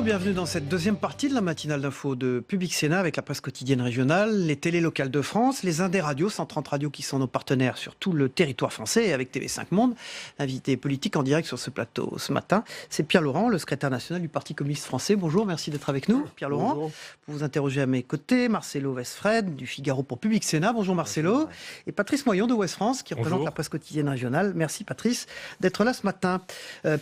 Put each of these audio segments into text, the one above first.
bienvenue dans cette deuxième partie de la matinale d'info de Public Sénat avec la presse quotidienne régionale, les télés locales de France, les Indés radios, 130 radios qui sont nos partenaires sur tout le territoire français et avec TV5 Monde. L'invité politique en direct sur ce plateau ce matin, c'est Pierre Laurent, le secrétaire national du Parti communiste français. Bonjour, merci d'être avec nous. Pierre Laurent, bonjour. Pour vous interroger à mes côtés, Marcelo Westfred du Figaro pour Public Sénat. Bonjour Marcelo. Bonjour. Et Patrice Moyon de Ouest France qui représente la presse quotidienne régionale. Merci Patrice d'être là ce matin.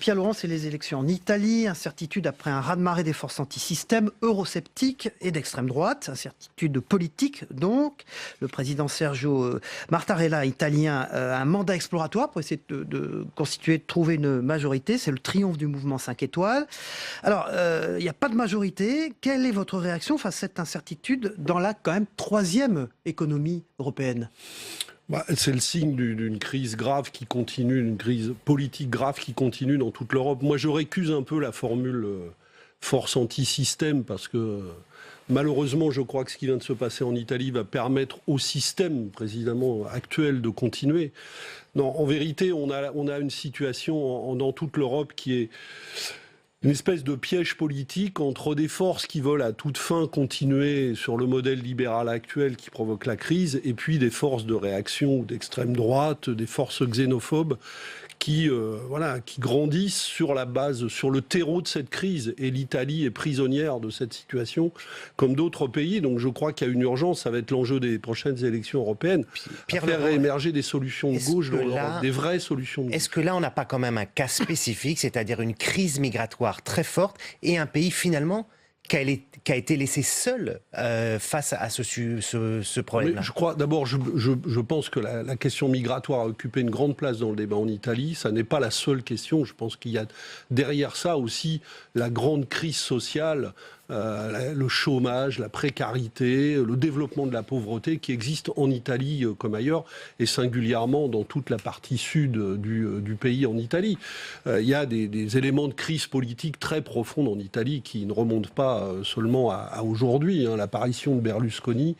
Pierre Laurent, c'est les élections en Italie, incertitude après un raz-de-marée des forces anti-système, eurosceptiques et d'extrême droite, incertitude politique donc. Le président Sergio Mattarella, italien, a un mandat exploratoire pour essayer de constituer, de trouver une majorité. C'est le triomphe du mouvement 5 étoiles. Alors, il n'y a pas de majorité. Quelle est votre réaction face à cette incertitude dans la quand même troisième économie européenne ? C'est le signe d'une crise grave qui continue, d'une crise politique grave qui continue dans toute l'Europe. Moi, je récuse un peu la formule force anti-système parce que malheureusement, je crois que ce qui vient de se passer en Italie va permettre au système précisément actuel de continuer. Non, en vérité, on a une situation dans toute l'Europe qui est une espèce de piège politique entre des forces qui veulent à toute fin continuer sur le modèle libéral actuel qui provoque la crise et puis des forces de réaction d'extrême droite, des forces xénophobes qui grandissent sur la base, sur le terreau de cette crise. Et l'Italie est prisonnière de cette situation, comme d'autres pays. Donc je crois qu'il y a une urgence, ça va être l'enjeu des prochaines élections européennes, à faire réémerger des solutions de gauche, des vraies solutions de gauche. Est-ce que là, on n'a pas quand même un cas spécifique, c'est-à-dire une crise migratoire très forte et un pays finalement qui a été laissé seul face à ce problème-là? Je crois, d'abord, je pense que la question migratoire a occupé une grande place dans le débat en Italie. Ça n'est pas la seule question. Je pense qu'il y a derrière ça aussi la grande crise sociale, le chômage, la précarité, le développement de la pauvreté qui existe en Italie comme ailleurs, et singulièrement dans toute la partie sud du pays en Italie. Il y a des éléments de crise politique très profonde en Italie qui ne remontent pas seulement à aujourd'hui. L'apparition de Berlusconi,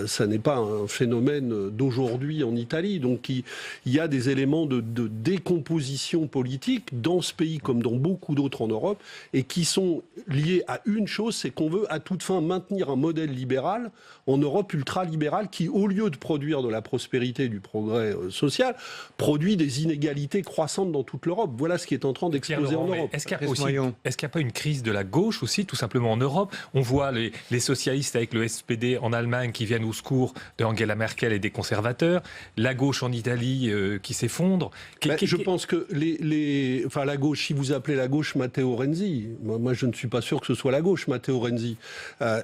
ça n'est pas un phénomène d'aujourd'hui en Italie. Donc il y a des éléments de décomposition politique dans ce pays comme dans beaucoup d'autres en Europe et qui sont liés à une chose, c'est qu'on veut à toute fin maintenir un modèle libéral en Europe ultralibéral qui, au lieu de produire de la prospérité et du progrès social, produit des inégalités croissantes dans toute l'Europe. Voilà ce qui est en train d'exploser en Europe. Est-ce qu'il n'y a pas une crise de la gauche aussi, tout simplement en Europe? On voit les socialistes avec le SPD en Allemagne qui viennent au secours de Angela Merkel et des conservateurs, la gauche en Italie qui s'effondre. Je pense que la gauche, si vous appelez la gauche Matteo Renzi, moi je ne suis pas sûr que ce soit la gauche Matteo Renzi.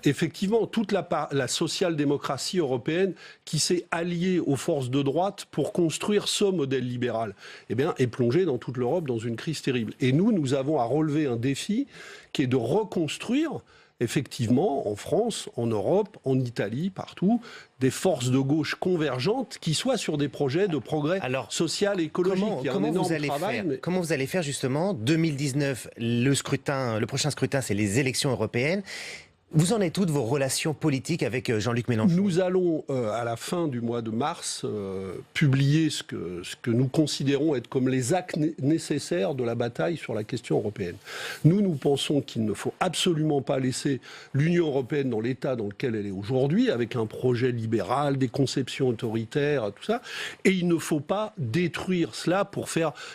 Effectivement, toute la social-démocratie européenne qui s'est alliée aux forces de droite pour construire ce modèle libéral, est plongée dans toute l'Europe dans une crise terrible. Et nous avons à relever un défi qui est de reconstruire effectivement, en France, en Europe, en Italie, partout, des forces de gauche convergentes qui soient sur des projets de progrès social et écologique. Comment vous allez faire justement 2019, le prochain scrutin, c'est les élections européennes. Vous en êtes où de vos relations politiques avec Jean-Luc Mélenchon? Nous allons, à la fin du mois de mars, publier ce que nous considérons être comme les actes nécessaires de la bataille sur la question européenne. Nous pensons qu'il ne faut absolument pas laisser l'Union européenne dans l'état dans lequel elle est aujourd'hui, avec un projet libéral, des conceptions autoritaires, tout ça. Et il ne faut pas détruire cela pour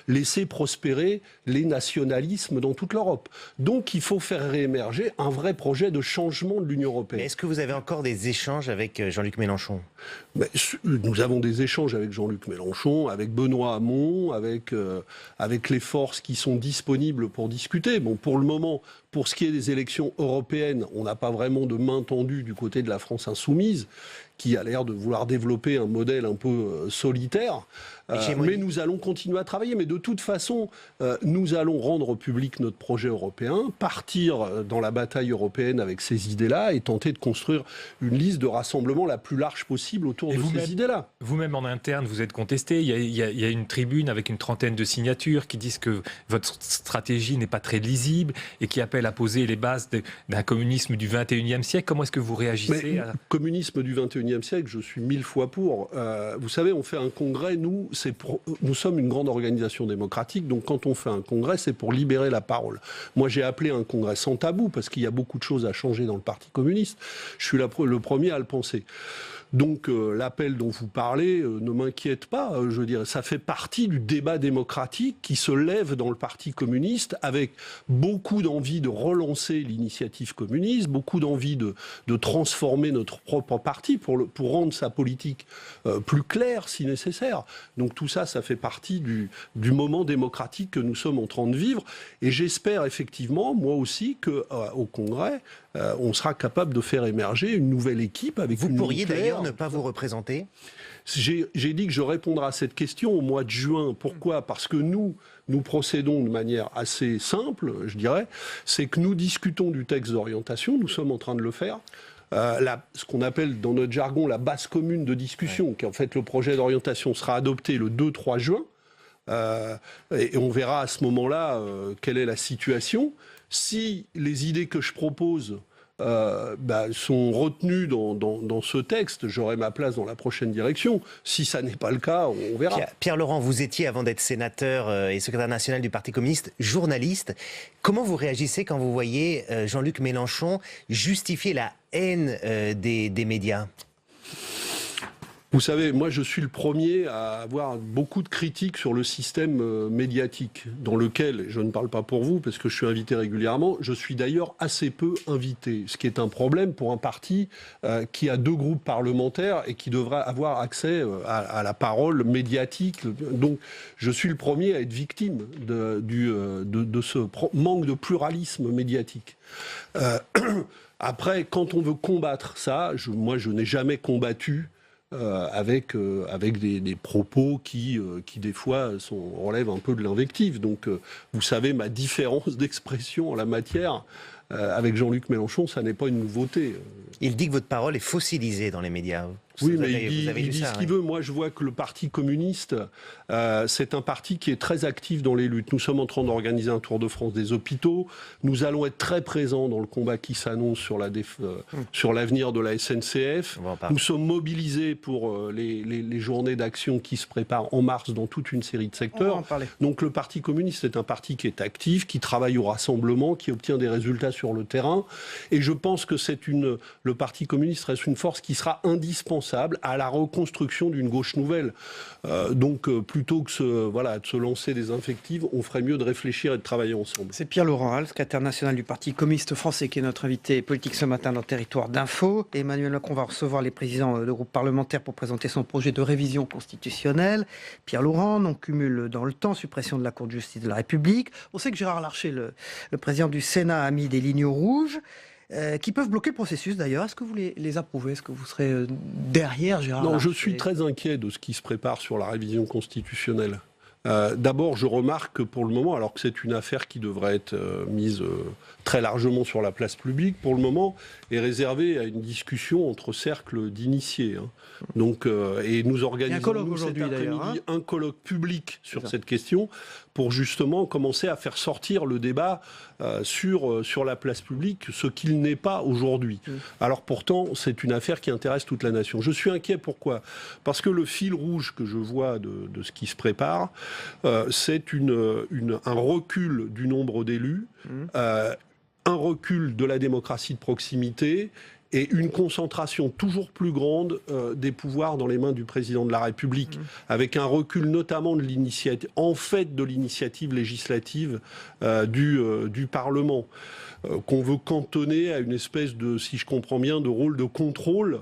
laisser prospérer les nationalismes dans toute l'Europe. Donc il faut faire réémerger un vrai projet de changement de l'Union européenne. Mais est-ce que vous avez encore des échanges avec Jean-Luc Mélenchon? Nous avons des échanges avec Jean-Luc Mélenchon, avec Benoît Hamon, avec les forces qui sont disponibles pour discuter. Bon, pour le moment, pour ce qui est des élections européennes, on n'a pas vraiment de main tendue du côté de la France insoumise, qui a l'air de vouloir développer un modèle un peu solitaire. Mais nous allons continuer à travailler. Mais de toute façon, nous allons rendre public notre projet européen, partir dans la bataille européenne avec ces idées-là et tenter de construire une liste de rassemblement la plus large possible autour de ces idées-là. Vous-même en interne, vous êtes contesté. Il y a une tribune avec une trentaine de signatures qui disent que votre stratégie n'est pas très lisible et qui appelle à poser les bases d'un communisme du 21e siècle. Comment est-ce que vous réagissez communisme du 21e XXIe siècle, je suis 1000 fois pour. Vous savez, on fait un congrès, nous sommes une grande organisation démocratique, donc quand on fait un congrès, c'est pour libérer la parole. Moi, j'ai appelé un congrès sans tabou, parce qu'il y a beaucoup de choses à changer dans le Parti communiste. Je suis le premier à le penser. Donc l'appel dont vous parlez ne m'inquiète pas. Je veux dire, ça fait partie du débat démocratique qui se lève dans le Parti communiste avec beaucoup d'envie de relancer l'initiative communiste, beaucoup d'envie de transformer notre propre parti pour rendre sa politique plus claire si nécessaire. Donc tout ça, ça fait partie du moment démocratique que nous sommes en train de vivre. Et j'espère effectivement, moi aussi, qu'au Congrès, on sera capable de faire émerger une nouvelle équipe avec Vous pourriez d'ailleurs ne pas vous représenter ? J'ai dit que je répondrai à cette question au mois de juin. Pourquoi ? Parce que nous procédons de manière assez simple, je dirais. C'est que nous discutons du texte d'orientation, nous sommes en train de le faire. Ce qu'on appelle dans notre jargon la base commune de discussion, qui en fait le projet d'orientation sera adopté le 2-3 juin. Et on verra à ce moment-là quelle est la situation. Si les idées que je propose sont retenues dans ce texte, j'aurai ma place dans la prochaine direction. Si ça n'est pas le cas, on verra. Pierre Laurent, vous étiez, avant d'être sénateur et secrétaire national du Parti communiste, journaliste. Comment vous réagissez quand vous voyez Jean-Luc Mélenchon justifier la haine des médias ? Vous savez, moi je suis le premier à avoir beaucoup de critiques sur le système médiatique, dans lequel, je ne parle pas pour vous parce que je suis invité régulièrement, je suis d'ailleurs assez peu invité, ce qui est un problème pour un parti qui a 2 groupes parlementaires et qui devrait avoir accès à la parole médiatique. Donc je suis le premier à être victime de ce manque de pluralisme médiatique. Après, quand on veut combattre ça, moi je n'ai jamais combattu avec des propos qui des fois relèvent un peu de l'invective. Donc, vous savez, ma différence d'expression en la matière avec Jean-Luc Mélenchon, ça n'est pas une nouveauté. Il dit que votre parole est fossilisée dans les médias. Oui, mais il dit ce qu'il veut. Moi, je vois que le Parti communiste, c'est un parti qui est très actif dans les luttes. Nous sommes en train d'organiser un Tour de France des hôpitaux. Nous allons être très présents dans le combat qui s'annonce sur l'avenir de la SNCF. Nous sommes mobilisés pour les journées d'action qui se préparent en mars dans toute une série de secteurs. Donc le Parti communiste est un parti qui est actif, qui travaille au rassemblement, qui obtient des résultats sur le terrain. Et je pense que le Parti communiste reste une force qui sera indispensable à la reconstruction d'une gauche nouvelle. Donc plutôt que de se lancer des invectives, on ferait mieux de réfléchir et de travailler ensemble. C'est Pierre Laurent, le secrétaire national du Parti communiste français, qui est notre invité politique ce matin dans Territoire d'Info. Emmanuel Macron va recevoir les présidents de groupes parlementaires pour présenter son projet de révision constitutionnelle. Pierre Laurent, non cumul dans le temps, suppression de la Cour de justice de la République. On sait que Gérard Larcher, le président du Sénat, a mis des lignes rouges qui peuvent bloquer le processus d'ailleurs. Est-ce que vous les approuvez ? Est-ce que vous serez derrière Gérard Larcher ? Non, je suis très inquiet de ce qui se prépare sur la révision constitutionnelle. D'abord, je remarque que pour le moment, alors que c'est une affaire qui devrait être mise très largement sur la place publique, pour le moment, est réservée à une discussion entre cercles d'initiés. Donc, et nous organisons cet après-midi un colloque public sur cette question pour justement commencer à faire sortir le débat sur la place publique, ce qu'il n'est pas aujourd'hui. Alors pourtant, c'est une affaire qui intéresse toute la nation. Je suis inquiet, pourquoi ? Parce que le fil rouge que je vois de ce qui se prépare, c'est un recul du nombre d'élus, un recul de la démocratie de proximité et une concentration toujours plus grande des pouvoirs dans les mains du président de la République, avec un recul notamment de l'initiative législative du Parlement, qu'on veut cantonner à une espèce de, si je comprends bien, de rôle de contrôle,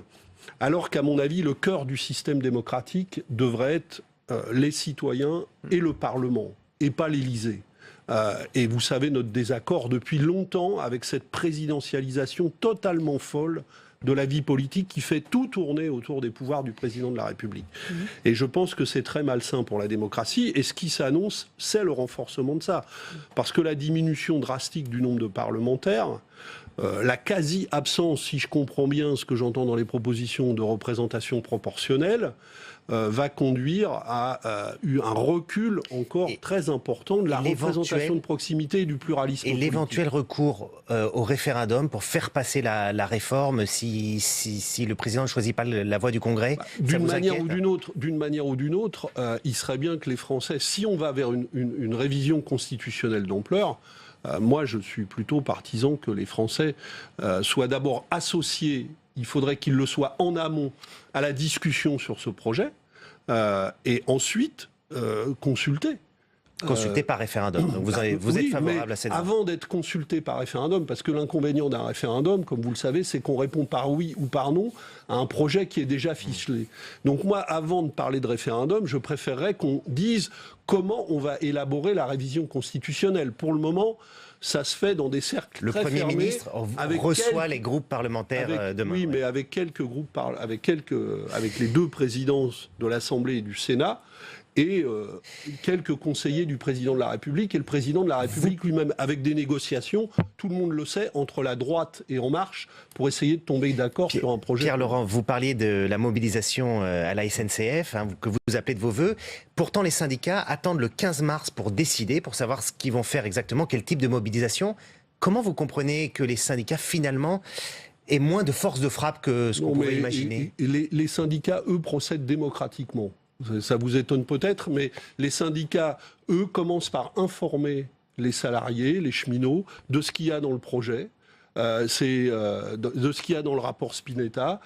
alors qu'à mon avis, le cœur du système démocratique devrait être les citoyens et le Parlement, et pas l'Élysée. Et vous savez notre désaccord depuis longtemps avec cette présidentialisation totalement folle de la vie politique qui fait tout tourner autour des pouvoirs du président de la République. Et je pense que c'est très malsain pour la démocratie. Et ce qui s'annonce, c'est le renforcement de ça. Parce que la diminution drastique du nombre de parlementaires, la quasi-absence, si je comprends bien ce que j'entends dans les propositions de représentation proportionnelle, va conduire à un recul encore très important de la représentation de proximité et du pluralisme politique. L'éventuel recours au référendum pour faire passer la réforme si le président ne choisit pas la voie du Congrès, d'une manière ou d'une autre, il serait bien que les Français, si on va vers une révision constitutionnelle d'ampleur, moi je suis plutôt partisan que les Français soient d'abord associés, il faudrait qu'ils le soient en amont à la discussion sur ce projet, et ensuite consulter. Consulté par référendum. Donc vous êtes favorable à cette... Avant d'être consulté par référendum, parce que l'inconvénient d'un référendum, comme vous le savez, c'est qu'on répond par oui ou par non à un projet qui est déjà ficelé. Donc moi, avant de parler de référendum, je préférerais qu'on dise comment on va élaborer la révision constitutionnelle. Pour le moment, ça se fait dans des cercles très fermés. Le Premier ministre reçoit les groupes parlementaires demain. Oui, mais avec quelques groupes, avec les deux présidences de l'Assemblée et du Sénat, et quelques conseillers du président de la République et le président de la République lui-même, avec des négociations, tout le monde le sait, entre la droite et En Marche, pour essayer de tomber d'accord sur un projet. Pierre-Laurent, vous parliez de la mobilisation à la SNCF, que vous appelez de vos voeux. Pourtant, les syndicats attendent le 15 mars pour décider, pour savoir ce qu'ils vont faire exactement, quel type de mobilisation. Comment vous comprenez que les syndicats, finalement, aient moins de force de frappe que ce qu'on pouvait imaginer ? Les syndicats, eux, procèdent démocratiquement. Ça vous étonne peut-être, mais les syndicats, eux, commencent par informer les salariés, les cheminots, de ce qu'il y a dans le projet, de ce qu'il y a dans le rapport Spinetta,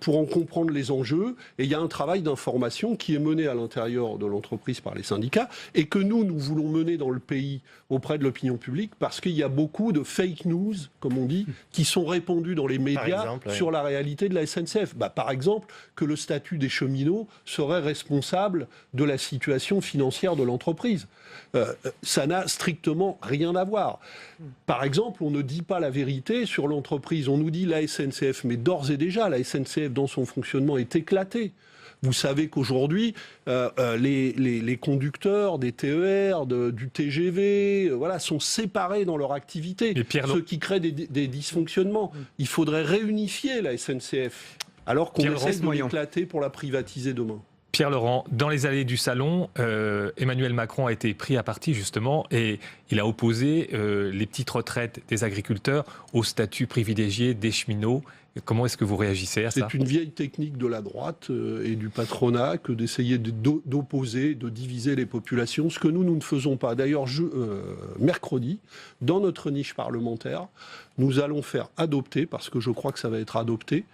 pour en comprendre les enjeux. Et il y a un travail d'information qui est mené à l'intérieur de l'entreprise par les syndicats, et que nous voulons mener dans le pays auprès de l'opinion publique, parce qu'il y a beaucoup de fake news, comme on dit, qui sont répandus dans les médias sur la réalité de la SNCF. Par exemple, que le statut des cheminots serait responsable de la situation financière de l'entreprise. Ça n'a strictement rien à voir. Par exemple, on ne dit pas la vérité sur l'entreprise. On nous dit la SNCF, mais d'ores et déjà, la SNCF dans son fonctionnement est éclatée. Vous savez qu'aujourd'hui, les conducteurs des TER, du TGV, sont séparés dans leur activité, ce qui crée des dysfonctionnements. Il faudrait réunifier la SNCF, alors qu'on essaie de l'éclater pour la privatiser demain. Pierre-Laurent, dans les allées du salon, Emmanuel Macron a été pris à partie justement et il a opposé les petites retraites des agriculteurs au statut privilégié des cheminots. Comment est-ce que vous réagissez à ça ? C'est une vieille technique de la droite et du patronat que d'essayer d'opposer, de diviser les populations, ce que nous ne faisons pas. D'ailleurs, mercredi, dans notre niche parlementaire, nous allons faire adopter, parce que je crois que ça va être adopté,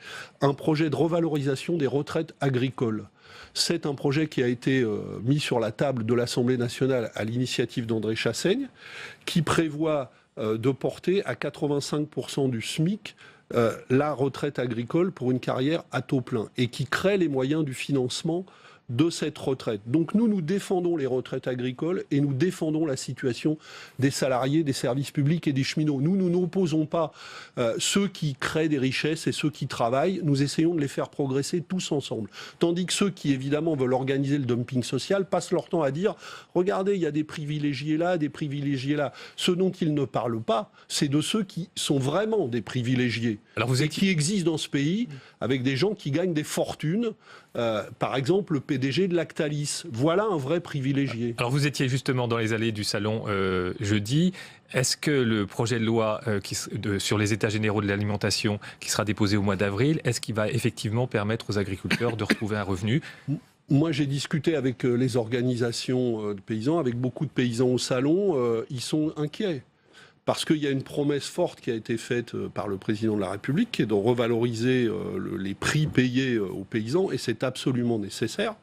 un projet de revalorisation des retraites agricoles. C'est un projet qui a été mis sur la table de l'Assemblée nationale à l'initiative d'André Chassaigne, qui prévoit de porter à 85% du SMIC la retraite agricole pour une carrière à taux plein, et qui crée les moyens du financement de cette retraite. Donc nous défendons les retraites agricoles et nous défendons la situation des salariés, des services publics et des cheminots. Nous n'opposons pas ceux qui créent des richesses et ceux qui travaillent. Nous essayons de les faire progresser tous ensemble. Tandis que ceux qui, évidemment, veulent organiser le dumping social passent leur temps à dire « Regardez, il y a des privilégiés là, des privilégiés là ». Ce dont ils ne parlent pas, c'est de ceux qui sont vraiment des privilégiés. Et qui existent dans ce pays avec des gens qui gagnent des fortunes. Par exemple, le PDG de Lactalis. Voilà un vrai privilégié. Alors vous étiez justement dans les allées du salon jeudi. Est-ce que le projet de loi sur les états généraux de l'alimentation qui sera déposé au mois d'avril, est-ce qu'il va effectivement permettre aux agriculteurs de retrouver un revenu ? Moi, j'ai discuté avec les organisations de paysans, avec beaucoup de paysans au salon. Ils sont inquiets. Parce qu'il y a une promesse forte qui a été faite par le président de la République, qui est de revaloriser les prix payés aux paysans, et c'est absolument nécessaire.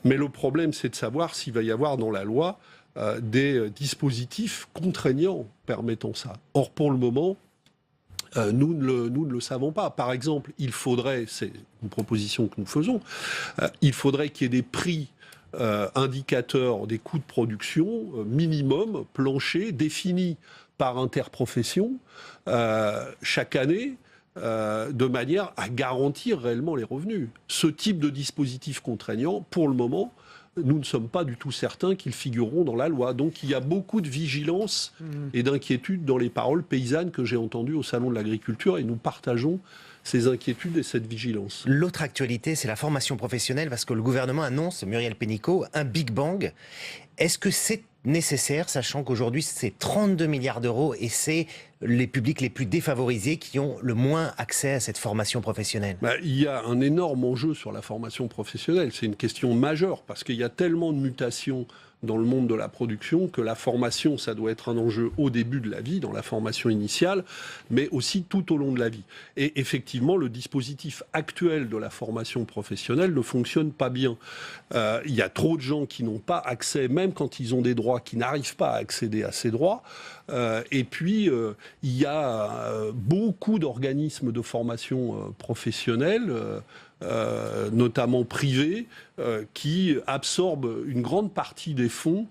Mais le problème, c'est de savoir s'il va y avoir dans la loi des dispositifs contraignants permettant ça. Or, pour le moment, nous ne le savons pas. Par exemple, il faudrait, c'est une proposition que nous faisons, il faudrait qu'il y ait des prix indicateurs des coûts de production minimum, plancher, définis par interprofession chaque année, de manière à garantir réellement les revenus. Ce type de dispositif contraignant, pour le moment, nous ne sommes pas du tout certains qu'ils figureront dans la loi. Donc il y a beaucoup de vigilance et d'inquiétude dans les paroles paysannes que j'ai entendues au Salon de l'Agriculture, et nous partageons ces inquiétudes et cette vigilance. L'autre actualité, c'est la formation professionnelle, parce que le gouvernement annonce, Muriel Pénicaud, un Big Bang. Est-ce que c'est nécessaire, sachant qu'aujourd'hui c'est 32 milliards d'euros et c'est les publics les plus défavorisés qui ont le moins accès à cette formation professionnelle? Il y a un énorme enjeu sur la formation professionnelle. C'est une question majeure parce qu'il y a tellement de mutations dans le monde de la production que la formation, ça doit être un enjeu au début de la vie, dans la formation initiale, mais aussi tout au long de la vie. Et effectivement, le dispositif actuel de la formation professionnelle ne fonctionne pas bien. Il y a trop de gens qui n'ont pas accès, même quand ils ont des droits, qui n'arrivent pas à accéder à ces droits. Et puis, il y a beaucoup d'organismes de formation professionnelle, notamment privés, qui absorbent une grande partie des fonds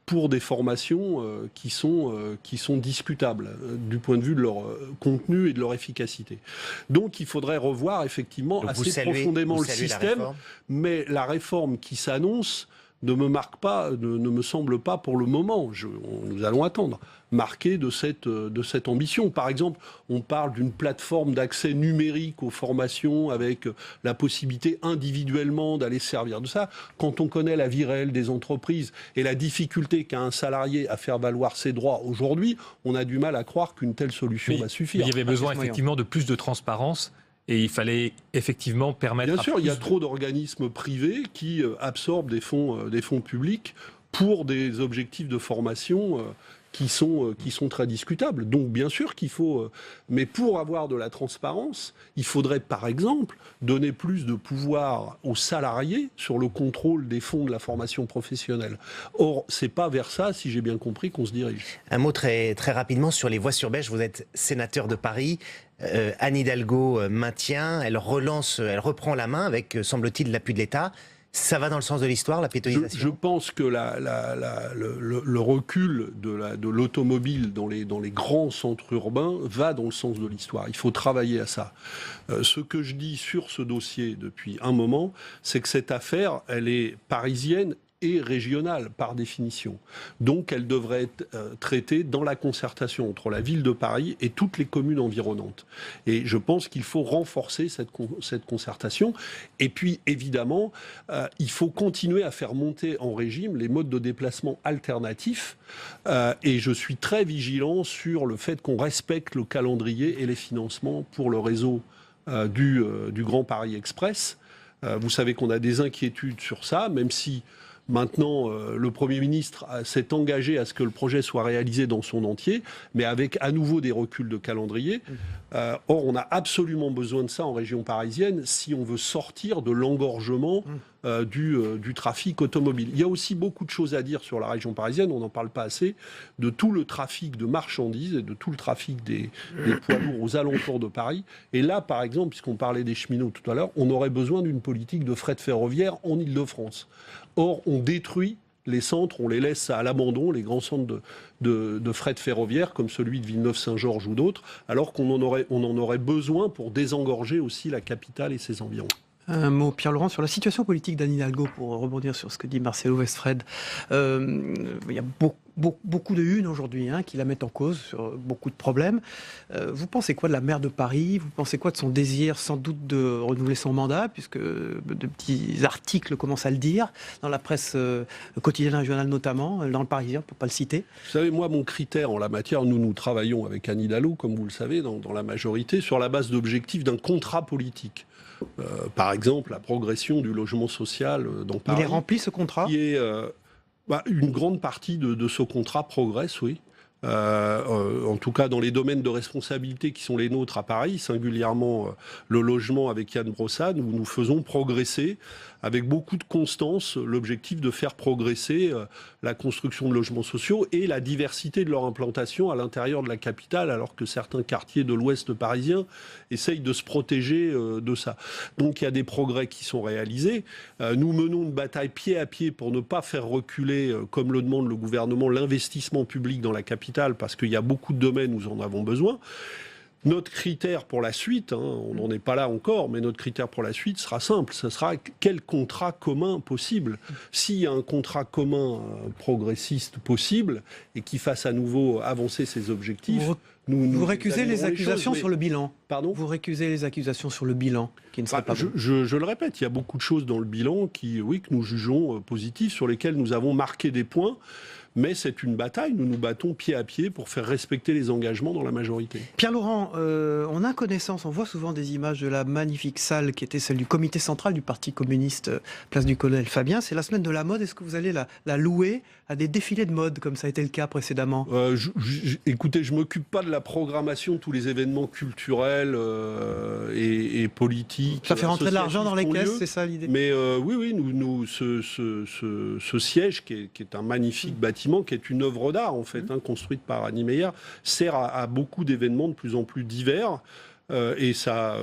pour des formations qui sont discutables du point de vue de leur contenu et de leur efficacité. Donc il faudrait revoir effectivement assez profondément le système, mais la réforme qui s'annonce ne me semble pas pour le moment, nous allons attendre, marquée de cette ambition. Par exemple, on parle d'une plateforme d'accès numérique aux formations avec la possibilité individuellement d'aller se servir de ça. Quand on connaît la vie réelle des entreprises et la difficulté qu'a un salarié à faire valoir ses droits aujourd'hui, on a du mal à croire qu'une telle solution va suffire. Il y avait besoin effectivement de plus de transparence. Et il fallait effectivement permettre... Bien sûr, il y a trop d'organismes privés qui absorbent des fonds publics pour des objectifs de formation qui sont très discutables. Donc bien sûr qu'il faut... mais pour avoir de la transparence, il faudrait par exemple donner plus de pouvoir aux salariés sur le contrôle des fonds de la formation professionnelle. Or, c'est pas vers ça, si j'ai bien compris, qu'on se dirige. Un mot très, très rapidement sur les voies sur Bèche. Vous êtes sénateur de Paris. Anne Hidalgo maintient, elle reprend la main avec, semble-t-il, l'appui de l'État. Ça va dans le sens de l'histoire, la pétonisation? Je pense que le recul de l'automobile dans les grands centres urbains va dans le sens de l'histoire. Il faut travailler à ça. Ce que je dis sur ce dossier depuis un moment, c'est que cette affaire, elle est parisienne et régionale par définition. Donc elle devrait être traitée dans la concertation entre la ville de Paris et toutes les communes environnantes. Et je pense qu'il faut renforcer cette concertation. Et puis évidemment, il faut continuer à faire monter en régime les modes de déplacement alternatifs. Et je suis très vigilant sur le fait qu'on respecte le calendrier et les financements pour le réseau du Grand Paris Express. Vous savez qu'on a des inquiétudes sur ça, même si maintenant, le Premier ministre s'est engagé à ce que le projet soit réalisé dans son entier, mais avec à nouveau des reculs de calendrier. Or, on a absolument besoin de ça en région parisienne si on veut sortir de l'engorgement du trafic automobile. Il y a aussi beaucoup de choses à dire sur la région parisienne, on n'en parle pas assez, de tout le trafic de marchandises et de tout le trafic des poids lourds aux alentours de Paris. Et là, par exemple, puisqu'on parlait des cheminots tout à l'heure, on aurait besoin d'une politique de fret ferroviaire en Île-de-France. Or, on détruit les centres, on les laisse à l'abandon, les grands centres de fret ferroviaire, comme celui de Villeneuve-Saint-Georges ou d'autres, alors qu'on en aurait besoin pour désengorger aussi la capitale et ses environs. Un mot, Pierre-Laurent, sur la situation politique d'Anne Hidalgo, pour rebondir sur ce que dit Marcelo Westfred. Il y a beaucoup de unes aujourd'hui qui la mettent en cause sur beaucoup de problèmes. Vous pensez quoi de la maire de Paris? Vous pensez quoi de son désir sans doute de renouveler son mandat, puisque de petits articles commencent à le dire, dans la presse quotidienne régionale notamment, dans le Parisien, pour ne pas le citer? Vous savez, moi, mon critère en la matière, nous travaillons avec Anne Hidalgo, comme vous le savez, dans la majorité, sur la base d'objectifs d'un contrat politique. Par exemple, la progression du logement social dans Paris. Il est rempli, ce contrat? Une grande partie de ce contrat progresse, oui. En tout cas dans les domaines de responsabilité qui sont les nôtres à Paris, singulièrement le logement avec Yann Brossard, où nous faisons progresser avec beaucoup de constance l'objectif de faire progresser la construction de logements sociaux et la diversité de leur implantation à l'intérieur de la capitale, alors que certains quartiers de l'ouest parisien essayent de se protéger de ça. Donc il y a des progrès qui sont réalisés. Nous menons une bataille pied à pied pour ne pas faire reculer, comme le demande le gouvernement, l'investissement public dans la capitale, parce qu'il y a beaucoup de domaines où nous en avons besoin. Notre critère pour la suite, on n'en est pas là encore, mais notre critère pour la suite sera simple. Ce sera quel contrat commun possible. S'il y a un contrat commun progressiste possible et qui fasse à nouveau avancer ses objectifs... Vous récusez les accusations sur le bilan. Pardon ? Vous récusez les accusations sur le bilan, qui ne serait pas bon. Je le répète, il y a beaucoup de choses dans le bilan que nous jugeons positives, sur lesquelles nous avons marqué des points. Mais c'est une bataille, nous nous battons pied à pied pour faire respecter les engagements dans la majorité. Pierre Laurent, on a connaissance, on voit souvent des images de la magnifique salle qui était celle du comité central du Parti communiste, place du Colonel Fabien. C'est la semaine de la mode, est-ce que vous allez la louer à des défilés de mode, comme ça a été le cas précédemment ? Écoutez, je ne m'occupe pas de la programmation de tous les événements culturels et politiques. Ça fait rentrer de l'argent dans les caisses, c'est ça l'idée ? Mais oui, ce siège, qui est un magnifique bâtiment, qui est une œuvre d'art en fait, construite par Annie Meyer, sert à beaucoup d'événements de plus en plus divers. Et ça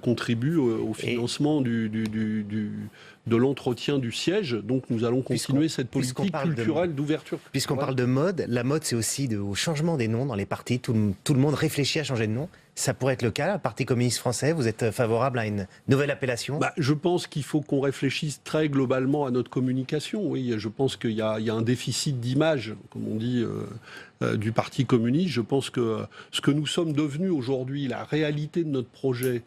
contribue au financement de l'entretien du siège. Donc nous allons continuer cette politique culturelle d'ouverture. Puisqu'on parle de mode, la mode c'est aussi au changement des noms dans les partis. Tout le monde réfléchit à changer de nom. Ça pourrait être le cas, le Parti communiste français. Vous êtes favorable à une nouvelle appellation ? Je pense qu'il faut qu'on réfléchisse très globalement à notre communication. Oui, je pense qu'il y a un déficit d'image, comme on dit, du Parti communiste. Je pense que ce que nous sommes devenus aujourd'hui, la réalité de notre projet,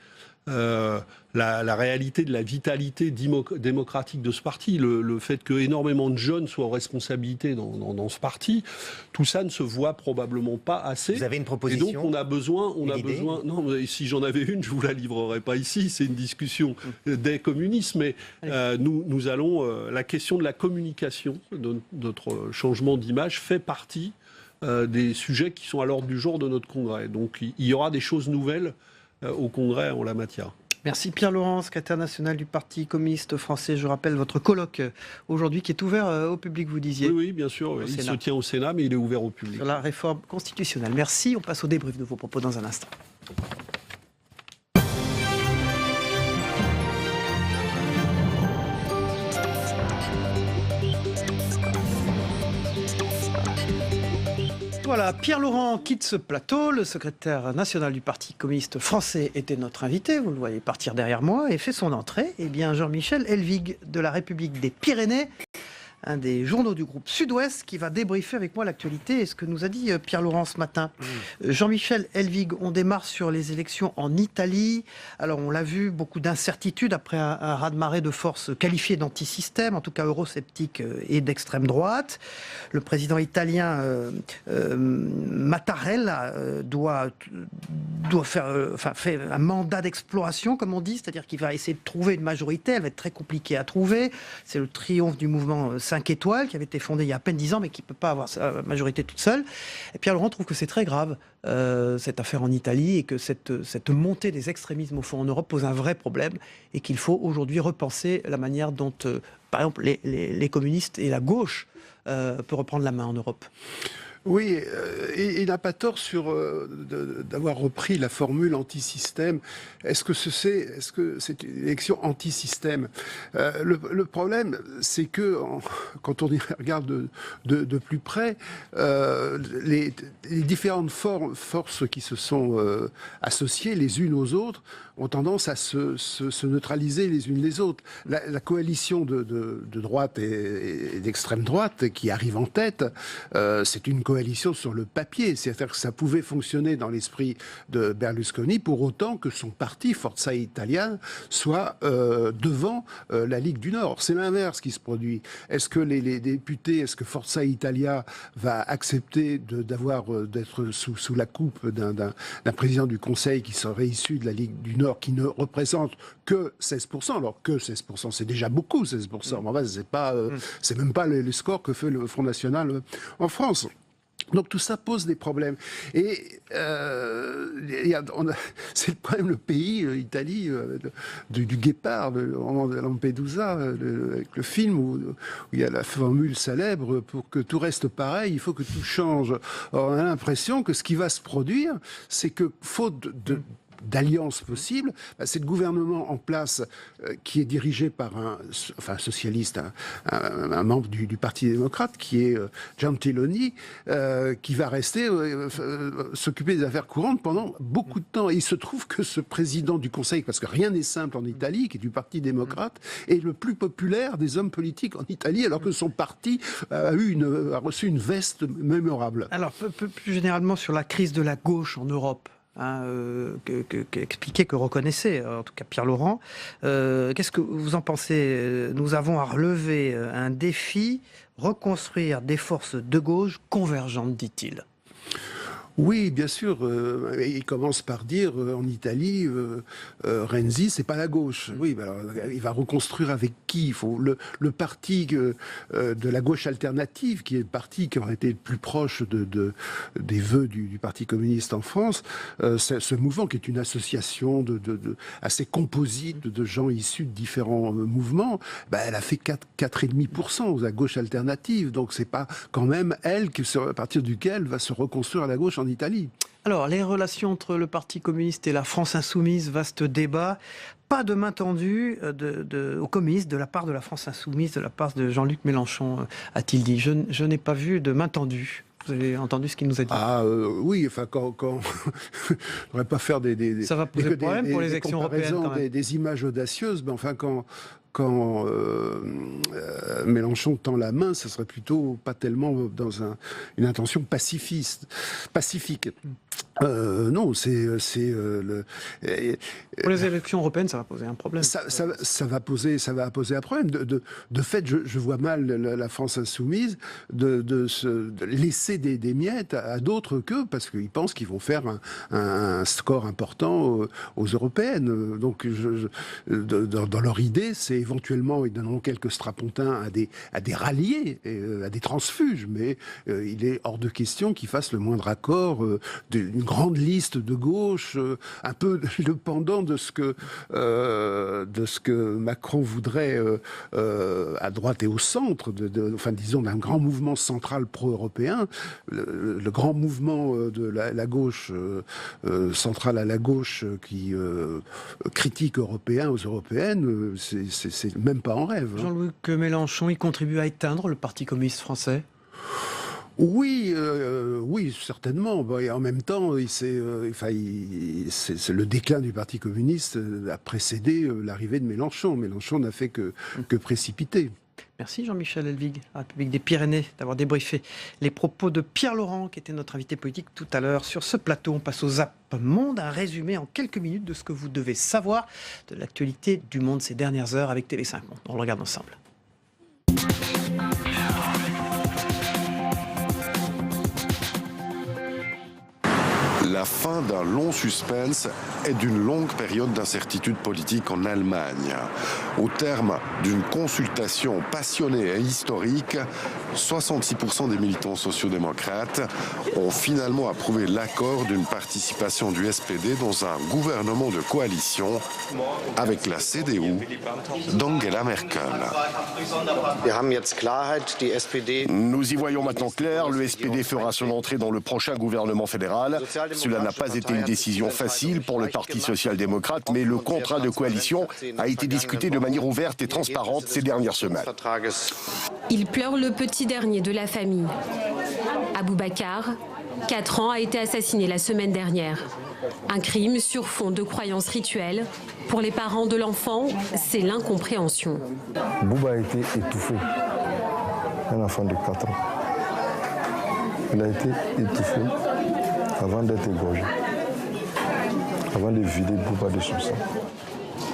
la réalité de la vitalité démocratique de ce parti, le fait que énormément de jeunes soient en responsabilité dans ce parti, tout ça ne se voit probablement pas assez. Vous avez une proposition ? Et donc on a besoin. Non, mais si j'en avais une, je vous la livrerai pas ici. C'est une discussion des communistes, mais nous allons. La question de la communication, de notre changement d'image, fait partie des sujets qui sont à l'ordre du jour de notre congrès. Donc il y aura des choses nouvelles au Congrès en la matière. Merci Pierre Laurent, secrétaire national du Parti communiste français. Je rappelle votre colloque aujourd'hui qui est ouvert au public, vous disiez. Oui, bien sûr. Il se tient au Sénat, mais il est ouvert au public. Sur la réforme constitutionnelle. Merci. On passe au débrief de vos propos dans un instant. Voilà, Pierre Laurent quitte ce plateau. Le secrétaire national du Parti communiste français était notre invité. Vous le voyez partir derrière moi et fait son entrée. Eh bien, Jean-Michel Helvig de la République des Pyrénées, un des journaux du groupe Sud-Ouest, qui va débriefer avec moi l'actualité et ce que nous a dit Pierre Laurent ce matin. Jean-Michel Helvig, on démarre sur les élections en Italie. Alors on l'a vu, beaucoup d'incertitudes après un raz-de-marée de forces qualifiées d'antisystème, en tout cas eurosceptiques et d'extrême droite. Le président italien Mattarella fait un mandat d'exploration, comme on dit, c'est-à-dire qu'il va essayer de trouver une majorité. Elle va être très compliquée à trouver. C'est le triomphe du mouvement 5 étoiles, qui avait été fondé il y a à peine 10 ans, mais qui ne peut pas avoir sa majorité toute seule. Et Pierre Laurent trouve que c'est très grave, cette affaire en Italie, et que cette montée des extrémismes au fond en Europe pose un vrai problème, et qu'il faut aujourd'hui repenser la manière dont, par exemple, les communistes et la gauche peut reprendre la main en Europe. Oui, et il n'a pas tort d'avoir repris la formule anti-système. Est-ce que c'est une élection anti-système ? Le problème, c'est que quand on y regarde de plus près, les différentes forces qui se sont associées les unes aux autres ont tendance à se neutraliser les unes les autres. La coalition de droite et d'extrême droite qui arrive en tête, c'est une coalition sur le papier. C'est-à-dire que ça pouvait fonctionner dans l'esprit de Berlusconi pour autant que son parti, Forza Italia, soit devant la Ligue du Nord. C'est l'inverse qui se produit. Est-ce que les députés, est-ce que Forza Italia va accepter d'être sous la coupe d'un président du Conseil qui serait issu de la Ligue du Nord, qui ne représente que 16%, alors que 16%, c'est déjà beaucoup, 16%. En fait, c'est même pas les scores que fait le Front National en France. Donc tout ça pose des problèmes. Et c'est le problème, le pays, l'Italie, du guépard, de Lampedusa, avec le film où il y a la formule célèbre, pour que tout reste pareil, il faut que tout change. Or, on a l'impression que ce qui va se produire, c'est que faute d'alliance possible, c'est le gouvernement en place qui est dirigé par un socialiste, un membre du Parti démocrate, qui est Gentiloni, qui va rester s'occuper des affaires courantes pendant beaucoup de temps. Et il se trouve que ce président du Conseil, parce que rien n'est simple en Italie, qui est du Parti démocrate, est le plus populaire des hommes politiques en Italie, alors que son parti a reçu une veste mémorable. Alors, plus généralement sur la crise de la gauche en Europe, qu'expliquait, que reconnaissait en tout cas Pierre Laurent. Qu'est-ce que vous en pensez? Nous avons à relever un défi, reconstruire des forces de gauche convergentes, dit-il. Oui, bien sûr. Il commence par dire en Italie, Renzi, c'est pas la gauche. Oui, alors, il va reconstruire avec qui? Il faut le parti de la gauche alternative, qui est le parti qui aurait été le plus proche des vœux du Parti communiste en France. Ce mouvement, qui est une association assez composite de gens issus de différents mouvements, elle a fait 4,5% à gauche alternative. Donc c'est pas quand même elle à partir duquel va se reconstruire la gauche en Italie. Alors, les relations entre le Parti communiste et la France insoumise, vaste débat. Pas de main tendue aux communistes de la part de la France insoumise, de la part de Jean-Luc Mélenchon, a-t-il dit. Je n'ai pas vu de main tendue. Vous avez entendu ce qu'il nous a dit? Oui, enfin, quand on ne devrait pas faire ça va poser problème pour les élections européennes, quand même. Des images audacieuses, mais enfin, quand Mélenchon tend la main, ce serait plutôt pas tellement dans une intention pacifique. Non, pour les élections européennes, ça va poser un problème. Ça va poser un problème. De fait, je vois mal la France insoumise de laisser des miettes à d'autres qu'eux, parce qu'ils pensent qu'ils vont faire un score important aux européennes. Donc, dans leur idée, c'est éventuellement, ils donneront quelques strapontins à des ralliés, à des transfuges, mais il est hors de question qu'ils fassent le moindre accord d'une grande liste de gauche, un peu le pendant de ce que Macron voudrait à droite et au centre, disons d'un grand mouvement central pro-européen. Le grand mouvement de la gauche centrale à la gauche qui critique européen aux européennes, c'est même pas en rêve. Jean-Luc Mélenchon, il contribue à éteindre le Parti communiste français? Oui, certainement. Et en même temps, c'est le déclin du Parti communiste a précédé l'arrivée de Mélenchon. Mélenchon n'a fait que précipiter. Merci Jean-Michel Elvig, à la République des Pyrénées, d'avoir débriefé les propos de Pierre Laurent, qui était notre invité politique tout à l'heure sur ce plateau. On passe au Zap Monde, un résumé en quelques minutes de ce que vous devez savoir de l'actualité du monde ces dernières heures avec TV5 Monde. On le regarde ensemble. La fin d'un long suspense et d'une longue période d'incertitude politique en Allemagne. Au terme d'une consultation passionnée et historique, 66% des militants sociaux-démocrates ont finalement approuvé l'accord d'une participation du SPD dans un gouvernement de coalition avec la CDU d'Angela Merkel. Nous y voyons maintenant clair, le SPD fera son entrée dans le prochain gouvernement fédéral. Cela n'a pas été une décision facile pour le Parti social-démocrate, mais le contrat de coalition a été discuté de manière ouverte et transparente ces dernières semaines. Il pleure le petit dernier de la famille. Aboubacar, 4 ans, a été assassiné la semaine dernière. Un crime sur fond de croyances rituelles. Pour les parents de l'enfant, c'est l'incompréhension. Bouba a été étouffé. Un enfant de 4 ans. Il a été étouffé avant d'être égorgé, avant de vider Bouba de son sang.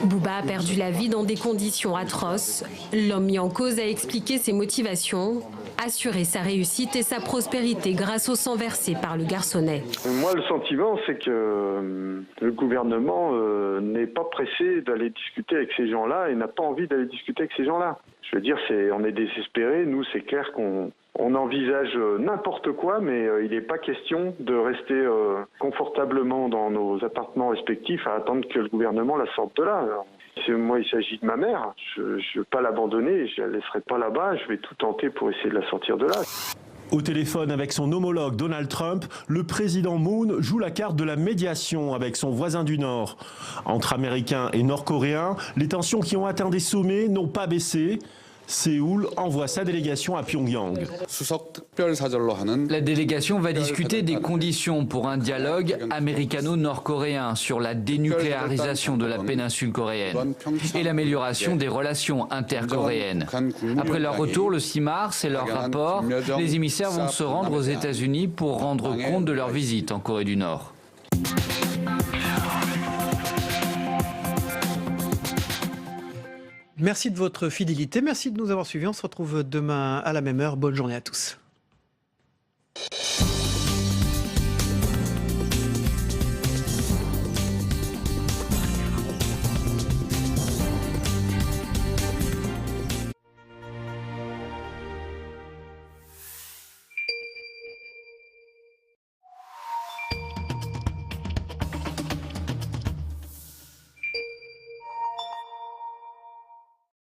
Bouba a perdu la vie dans des conditions atroces. L'homme mis en cause a expliqué ses motivations, assurer sa réussite et sa prospérité grâce au sang versé par le garçonnet. Moi, le sentiment, c'est que le gouvernement n'est pas pressé d'aller discuter avec ces gens-là et n'a pas envie d'aller discuter avec ces gens-là. Je veux dire, on est désespérés. Nous, c'est clair qu'on envisage n'importe quoi, mais il n'est pas question de rester confortablement dans nos appartements respectifs à attendre que le gouvernement la sorte de là. Alors, moi, il s'agit de ma mère. Je ne veux pas l'abandonner, je ne la laisserai pas là-bas. Je vais tout tenter pour essayer de la sortir de là. Au téléphone avec son homologue Donald Trump, le président Moon joue la carte de la médiation avec son voisin du Nord. Entre Américains et Nord-Coréens, les tensions qui ont atteint des sommets n'ont pas baissé. Séoul envoie sa délégation à Pyongyang. La délégation va discuter des conditions pour un dialogue américano-nord-coréen sur la dénucléarisation de la péninsule coréenne et l'amélioration des relations intercoréennes. Après leur retour le 6 mars et leur rapport, les émissaires vont se rendre aux États-Unis pour rendre compte de leur visite en Corée du Nord. Merci de votre fidélité, merci de nous avoir suivis. On se retrouve demain à la même heure. Bonne journée à tous.